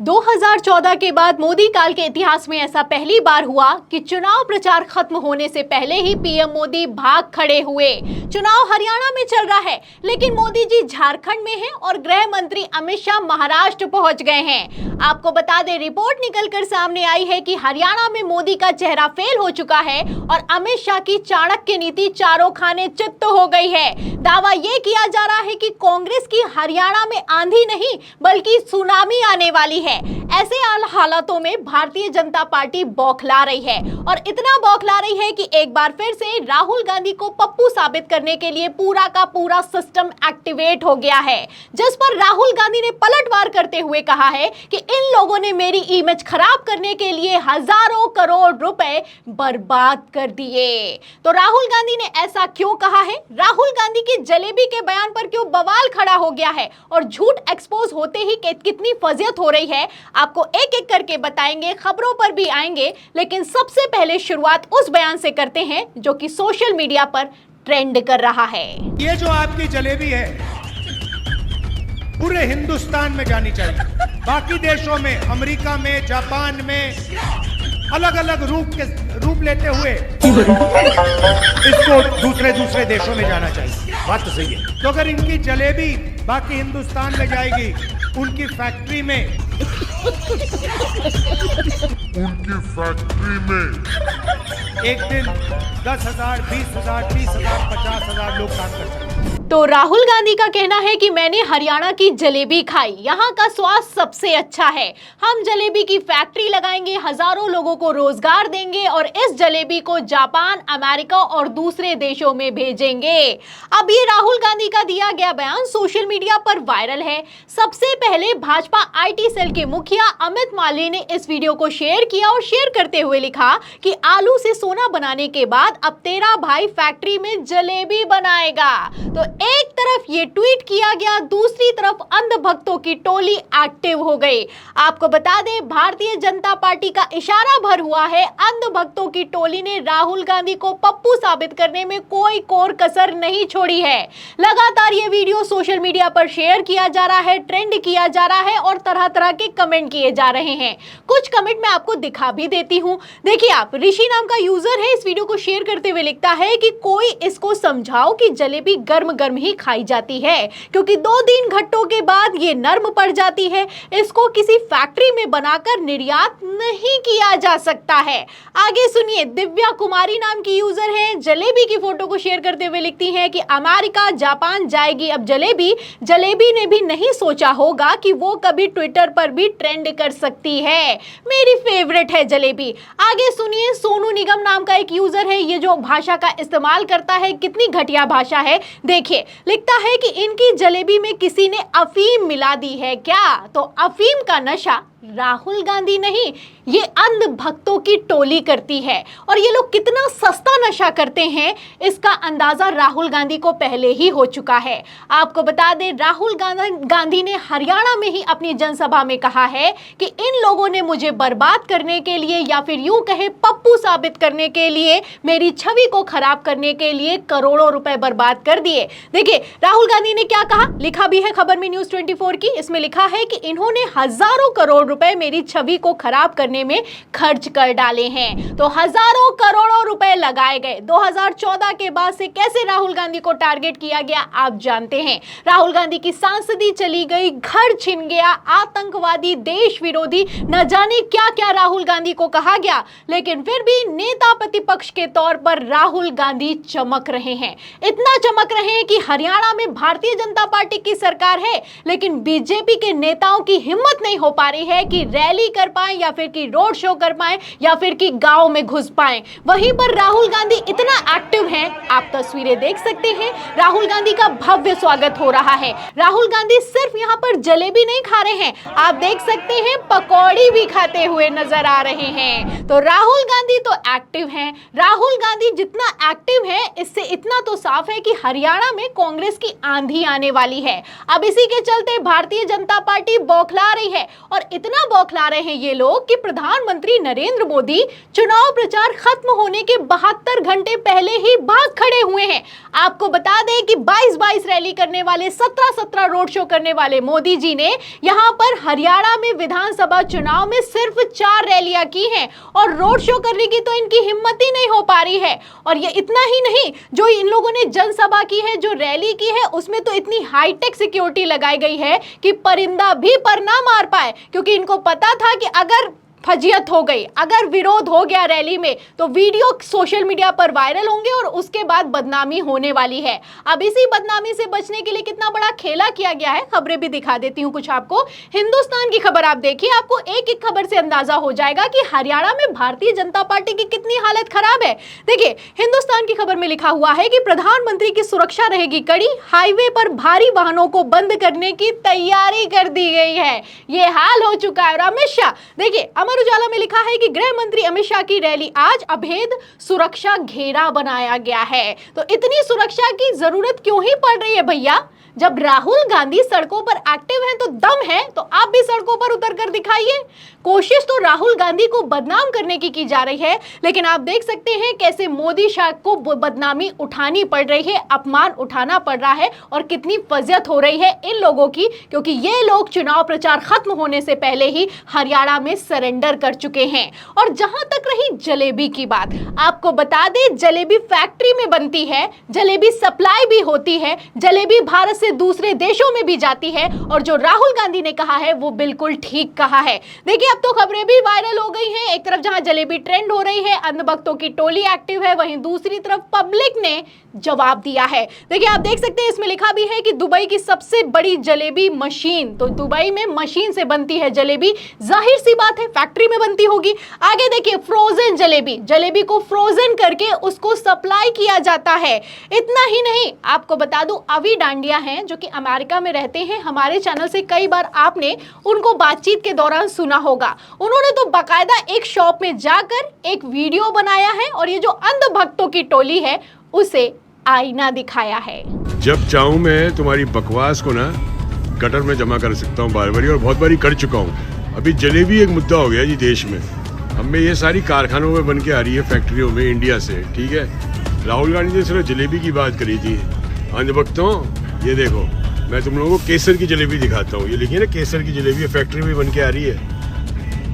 2014 के बाद मोदी काल के इतिहास में ऐसा पहली बार हुआ कि चुनाव प्रचार खत्म होने से पहले ही पीएम मोदी भाग खड़े हुए। चुनाव हरियाणा में चल रहा है, लेकिन मोदी जी झारखंड में हैं और गृह मंत्री अमित शाह महाराष्ट्र पहुंच गए हैं। आपको बता दें, रिपोर्ट निकलकर सामने आई है कि हरियाणा में मोदी का चेहरा फेल हो चुका है और अमित शाह की चाणक्य नीति चारों खाने चित्त हो गई है। दावा यह किया जा रहा है कि कांग्रेस की हरियाणा में आंधी नहीं बल्कि सुनामी आने वाली है। ऐसे हालातों में भारतीय जनता पार्टी बौखला रही है और इतना बौखला रही है कि एक बार फिर से राहुल गांधी को पप्पू साबित करने के लिए पूरा का पूरा सिस्टम एक्टिवेट हो गया है, जिस पर राहुल गांधी ने पलटवार करते हुए कहा है कि इन लोगों ने मेरी इमेज खराब करने के लिए हजारों करोड़ रुपए बर्बाद कर दिए। तो राहुल गांधी ने ऐसा क्यों कहा है? राहुल गांधी की जलेबी के बयान पर क्यों बवाल खड़ा हो गया है और झूठ एक्सपोज होते ही कितनी फजियत हो रही है, आपको एक एक करके बताएंगे, खबरों पर भी आएंगे। लेकिन सबसे पहले शुरुआत उस बयान से करते हैं जो कि सोशल मीडिया पर ट्रेंड कर रहा है। ये जो आपकी जलेबी है पूरे हिंदुस्तान में जानी चाहिए, बाकी देशों में, अमेरिका में, जापान में अलग अलग रूप लेते हुए इसको दूसरे देशों में जाना चाहिए। बात तो सही है। तो अगर इनकी जलेबी बाकी हिंदुस्तान में जाएगी, उनकी फैक्ट्री में एक दिन 10,000, 20,000, 30,000, 50,000 लोग काम कर सकते हैं। तो राहुल गांधी का कहना है कि मैंने हरियाणा की जलेबी खाई, यहाँ का स्वाद सबसे अच्छा है। हम जलेबी की फैक्ट्री लगाएंगे, हजारों लोगों को रोजगार देंगे और इस जलेबी को जापान, अमेरिका और दूसरे देशों में भेजेंगे। अब ये राहुल गांधी का दिया गया बयान सोशल मीडिया पर वायरल है। सबसे पहले भाजपा आईटी सेल के मुखिया अमित मालवीय ने इस वीडियो को शेयर किया और शेयर करते हुए लिखा कि आलू से सोना बनाने के बाद अब तेरा भाई फैक्ट्री में जलेबी बनाएगा। तो एक तरफ ये ट्वीट किया गया, दूसरी तरफ अंध भक्तों की टोली एक्टिव हो गई। आपको बता दें, भारतीय जनता पार्टी का इशारा भर हुआ है। अंध भक्तों की टोली ने राहुल गांधी को पप्पू साबित करने में कोई कोर कसर नहीं छोड़ी है। लगातार ये वीडियो सोशल मीडिया पर शेयर किया जा रहा है, ट्रेंड किया जा रहा है और तरह तरह के कमेंट किए जा रहे हैं। कुछ कमेंट मैं आपको दिखा भी देती हूं। देखिए, आप ऋषि नाम का यूजर है, इस वीडियो को शेयर करते हुए लिखता है कि कोई इसको समझाओ कि जलेबी गर्म गर्म ही खाई जाती है, क्योंकि 2 घंटों के बाद ये नर्म पड़ जाती है। इसको किसी फैक्ट्री में बनाकर निर्यात नहीं किया जा सकता है। आगे सुनिए, दिव्या कुमारी नाम की यूजर है, जलेबी की फोटो को शेयर करते हुए लिखती है कि अमेरिका, जापान जाएगी अब जलेबी। जलेबी ने भी नहीं सोचा होगा कि वो कभी ट्विटर पर भी ट्रेंड कर सकती है। मेरी फेवरेट है जलेबी। आगे सुनिए, सोनू निगम नाम का एक यूजर है, ये जो भाषा का इस्तेमाल करता है, कितनी घटिया भाषा है। देखिए, लिखता है कि इनकी जलेबी में किसी ने अफीम मिला दी है क्या? तो अफीम का नशा राहुल गांधी नहीं, ये अंध भक्तों की टोली करती है। और ये लोग कितना सस्ता नशा करते हैं, इसका अंदाजा राहुल गांधी को पहले ही हो चुका है। आपको बता दें, राहुल गांधी ने हरियाणा में ही अपनी जनसभा में कहा है कि इन लोगों ने मुझे बर्बाद करने के लिए, या फिर यूं कहे पप्पू साबित करने के लिए, मेरी छवि को खराब करने के लिए करोड़ों रुपए बर्बाद कर दिए। देखिए, राहुल गांधी ने क्या कहा, लिखा भी है खबर में न्यूज़ 24 की। इसमें लिखा है कि इन्होंने हजारों करोड़ रुपए मेरी छवि को खराब करने में खर्च कर डाले हैं। तो हजारों करोड़ों रुपए लगाए गए। 2014 के बाद से कैसे राहुल गांधी को टारगेट किया गया आप जानते हैं। राहुल गांधी की सांसदी चली गई, घर छिन गया, आतंकवादी, देश विरोधी, न जाने क्या क्या राहुल गांधी को कहा गया। लेकिन फिर भी नेता प्रतिपक्ष के तौर पर राहुल गांधी चमक रहे हैं। इतना चमक रहे हैं कि हरियाणा में भारतीय जनता पार्टी की सरकार है, लेकिन बीजेपी के नेताओं की हिम्मत नहीं हो पा रही है कि रैली कर पाए, या फिर कि रोड शो कर पाए, या फिर कि गांव में घुस पाए। वहीं पर राहुल गांधी इतना एक्टिव हैं, आप तस्वीरें देख सकते हैं। राहुल गांधी का भव्य स्वागत हो रहा है। राहुल गांधी सिर्फ यहां पर जलेबी नहीं खा रहे हैं, आप देख सकते हैं पकौड़ी भी खाते हुए नजर आ रहे हैं। तो राहुल गांधी तो एक्टिव हैं। राहुल गांधी जितना एक्टिव है, इससे इतना तो साफ है कि हरियाणा में कांग्रेस की आंधी आने वाली है। अब इसी के चलते भारतीय जनता पार्टी बौखला रही है और इतना इतना बौखला रहे हैं ये लोग कि प्रधानमंत्री नरेंद्र मोदी चुनाव प्रचार खत्म होने के 72 घंटे पहले ही भाग खड़े हुए हैं। आपको बता दें कि 22-22 रैली करने वाले, 17-17 रोड शो करने वाले मोदी जी ने यहां पर हरियाणा में विधानसभा चुनाव में सिर्फ 4 रैलियां की हैं और रोड शो करने की तो इनकी हिम्मत ही नहीं हो पा रही है। और ये इतना ही नहीं, जो इन लोगों ने जनसभा की है, जो रैली की है, उसमें तो इतनी हाईटेक सिक्योरिटी लगाई गई है कि परिंदा भी पर ना मार पाए, क्योंकि इनको पता था कि अगर फजियत हो गई, अगर विरोध हो गया रैली में, तो वीडियो सोशल मीडिया पर वायरल होंगे और उसके बाद बदनामी होने वाली है। अब इसी बदनामी से बचने के लिए कितना बड़ा खेला किया गया है, खबरें भी दिखा देती हूं कुछ आपको। हिंदुस्तान की खबर आप देखिए, आपको एक एक खबर से अंदाजा हो जाएगा कि हरियाणा में भारतीय जनता पार्टी की कितनी हालत खराब है। देखिए, हिंदुस्तान की खबर में लिखा हुआ है कि प्रधानमंत्री की सुरक्षा रहेगी कड़ी, हाईवे पर भारी वाहनों को बंद करने की तैयारी कर दी गई है। ये हाल हो चुका है। और अमित शाह, देखिए, अमर उजाला में लिखा है कि गृह मंत्री अमित शाह की रैली आज, अभेद सुरक्षा घेरा बनाया गया है। तो इतनी सुरक्षा की जरूरत क्यों ही पड़ रही है भैया? जब राहुल गांधी सड़कों पर एक्टिव हैं तो दम है तो आप भी सड़कों पर उतर कर दिखाइए। कोशिश तो राहुल गांधी को बदनाम करने की जा रही है, लेकिन आप देख सकते हैं कैसे मोदी शाह को बदनामी उठानी पड़ रही है, अपमान उठाना पड़ रहा है और कितनी फजियत हो रही है इन लोगों की, क्योंकि ये लोग चुनाव प्रचार खत्म होने से पहले ही हरियाणा में सरेंडर कर चुके हैं। और जहां तक रही जलेबी की बात, आपको बता दें, जलेबी फैक्ट्री में बनती है, जलेबी सप्लाई भी होती है, जलेबी भारत से दूसरे देशों में भी जाती है। और जो राहुल गांधी ने कहा है वो बिल्कुल ठीक कहा है। देखिए, अब तो खबरें भी वायरल हो गई हैं। एक तरफ जहां जलेबी ट्रेंड हो रही है, अंधभक्तों की टोली एक्टिव है, वहीं दूसरी तरफ पब्लिक ने जवाब दिया है। देखिए, आप देख सकते हैं, इसमें लिखा भी है कि दुबई की सबसे बड़ी जलेबी मशीन, तो दुबई में मशीन से बनती है जलेबी, जाहिर सी बात है फैक्ट्री में बनती होगी। आगे देखिए, फ्रोजन जलेबी, जलेबी को फ्रोजन करके उसको सप्लाई किया जाता है। इतना ही नहीं, आपको बता दूं, अवी डांडिया हैं जो कि अमेरिका में रहते हैं, हमारे चैनल से कई बार आपने उनको बातचीत के दौरान सुना होगा। उन्होंने तो बाकायदा एक शॉप में जाकर एक वीडियो बनाया है और ये जो अंधभक्तों की टोली है उसे आईना दिखाया है। जब चाहूं मैं तुम्हारी बकवास को ना गटर में जमा कर सकता हूं बार बारी, और बहुत बारी कर चुका हूं। अभी जलेबी एक मुद्दा हो गया जी देश में। हमें ये सारी कारखानों में बन के आ रही है, फैक्ट्रियों में, इंडिया से, ठीक है। राहुल गांधी ने सिर्फ जलेबी की बात करी थी। अंधभक्तों, ये देखो, मैं तुम लोगों को केसर की जलेबी दिखाता हूँ। ये लिखिए ना, केसर की जलेबी फैक्ट्री में बन के आ रही है।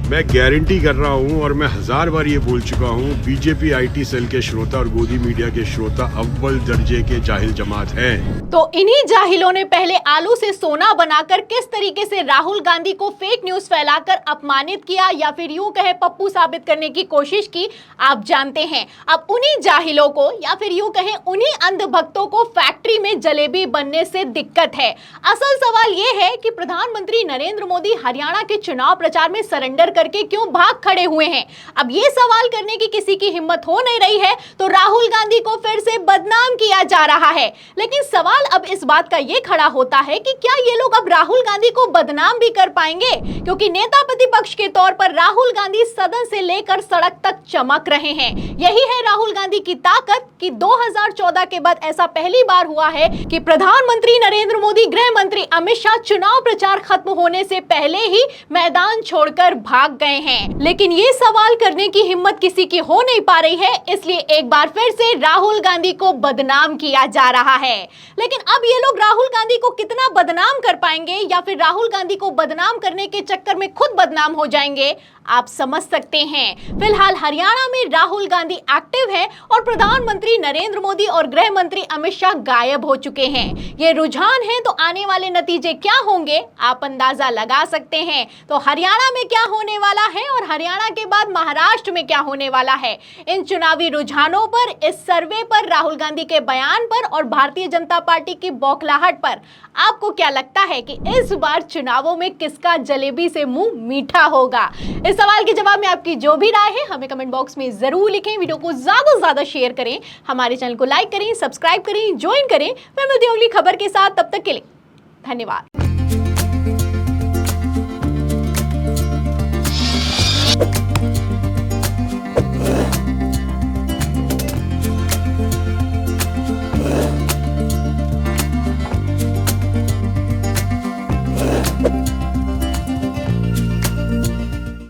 मैं गारंटी कर रहा हूं और मैं 1000 बार ये बोल चुका हूं, बीजेपी आईटी सेल के श्रोता और गोदी मीडिया के श्रोता अव्वल दर्जे के जाहिल जमात हैं। तो इन्हीं जाहिलों ने पहले आलू से सोना बनाकर किस तरीके से राहुल गांधी को फेक न्यूज फैलाकर अपमानित किया, या फिर यूं कहे पप्पू साबित करने की कोशिश की, आप जानते हैं। अब उन्हीं जाहिलों को, या फिर यूं कहें उन्हीं अंधभक्तों को फैक्ट्री में जलेबी बनने से दिक्कत है। असल सवाल यह है कि प्रधानमंत्री नरेंद्र मोदी हरियाणा के चुनाव प्रचार में सरेंडर करके क्यों भाग खड़े हुए हैं। अब ये सवाल करने की किसी की हिम्मत हो नहीं रही है, तो राहुल गांधी को फिर से बदनाम किया जा रहा है। लेकिन सवाल अब इस बात का ये खड़ा होता है कि क्या ये लोग अब राहुल गांधी को बदनाम भी कर पाएंगे, क्योंकि नेता प्रतिपक्ष के तौर पर राहुल गांधी सदन से लेकर सड़क तक चमक रहे हैं। यही है राहुल गांधी की ताकत कि 2014 के बाद ऐसा पहली बार हुआ है कि प्रधानमंत्री नरेंद्र मोदी, गृह मंत्री अमित शाह चुनाव प्रचार खत्म होने से पहले ही मैदान छोड़कर भाग गए हैं। लेकिन ये सवाल करने की हिम्मत किसी की हो नहीं पा रही है, इसलिए एक बार फिर से राहुल गांधी को बदनाम किया जा रहा है। लेकिन अब ये लोग राहुल गांधी को कितना बदनाम कर पाएंगे, या फिर राहुल गांधी को बदनाम करने के चक्कर में खुद बदनाम हो जाएंगे, आप समझ सकते हैं। फिलहाल हरियाणा में राहुल गांधी एक्टिव है और प्रधानमंत्री नरेंद्र मोदी और गृह मंत्री अमित शाह गायब हो चुके हैं। ये रुझान है, तो आने वाले नतीजे क्या होंगे आप अंदाजा लगा सकते हैं। तो हरियाणा में क्या होने वाला है और हरियाणा के बाद महाराष्ट्र में क्या होने वाला है, इन चुनावी रुझानों पर, इस सर्वे पर, राहुल गांधी के बयान पर और भारतीय जनता पार्टी की बौखलाहट पर आपको क्या लगता है कि इस बार चुनावों में किसका जलेबी से मुंह मीठा होगा? इस सवाल के जवाब में आपकी जो भी राय है हमें कमेंट बॉक्स में जरूर लिखें। वीडियो को ज्यादा से ज्यादा शेयर करें, हमारे चैनल को लाइक करें, सब्सक्राइब करें, ज्वाइन करें। मैं मिलती हूं अगली खबर के साथ, तब तक के लिए धन्यवाद।